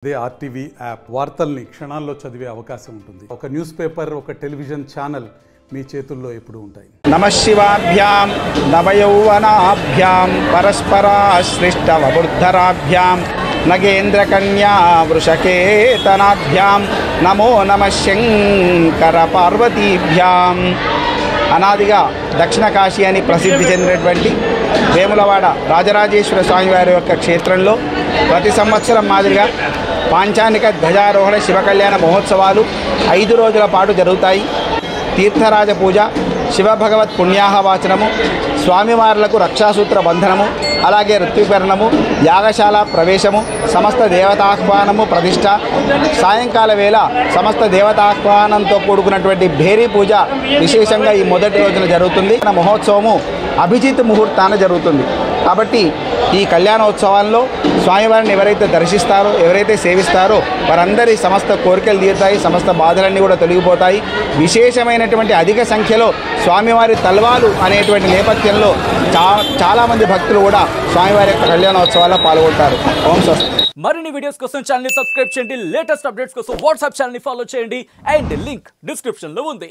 అదే RTV app వార్తల్ని క్షణాల్లో చదివే అవకాశం ఉంటుంది. ఒక న్యూస్ పేపర్, ఒక టెలివిజన్ ఛానల్ మీ చేతుల్లో ఎప్పుడూ ఉంటాయి. నమశివాభ్యాం నవయౌవనాభ్యాం పరస్పరాశ్లిష్టవబుద్ధరాభ్యాం నగేంద్రకన్యా వృషకేతనాభ్యాం నమో నమః శంకర పార్వతీభ్యాం. అనాదిగా దక్షిణ కాశీ అని ప్రసిద్ధి చెందినటువంటి వేములవాడ రాజరాజేశ్వర స్వామివారి యొక్క క్షేత్రంలో ప్రతి సంవత్సరం మాదిరిగా పాంచానిక ధ్వజారోహణ శివ కళ్యాణ మహోత్సవాలు 5 రోజుల పాటు జరుగుతాయి. తీర్థరాజ పూజ, శివభగవత్ పుణ్యాహవాచనము, స్వామివార్లకు రక్షాసూత్ర బంధనము, అలాగే ఋత్వికరణము, యాగశాల ప్రవేశము, సమస్త దేవతాహ్వానము ప్రతిష్ట, సాయంకాల వేళ సమస్త దేవతాహ్వానంతో కూడుకున్నటువంటి భేరీ పూజ విశేషంగా ఈ మొదటి రోజున జరుగుతుంది. మహోత్సవము అభిజిత్ ముహూర్తాన జరుగుతుంది. కాబట్టి ఈ కళ్యాణోత్సవాల్లో స్వామివారిని ఎవరైతే దర్శిస్తారో, ఎవరైతే సేవిస్తారో వారందరి సమస్త కోరికలు తీరుతాయి, సమస్త బాధలన్నీ కూడా తొలగిపోతాయి. విశేషమైనటువంటి అధిక సంఖ్యలో స్వామివారి తల్వాలు అనేటువంటి నేపథ్యంలో చాలామంది భక్తులు కూడా స్వామివారి యొక్క కళ్యాణోత్సవాల్లో పాల్గొంటారు. ఓం స్వస్తి. మరిన్ని వీడియోస్ కోసం ఛానల్ ని సబ్స్క్రైబ్ చేయండి. లేటెస్ట్ అప్డేట్స్ కోసం వాట్సాప్ ఛానల్ ని ఫాలో చేయండి. అండ్ లింక్ డిస్క్రిప్షన్ లో ఉంది.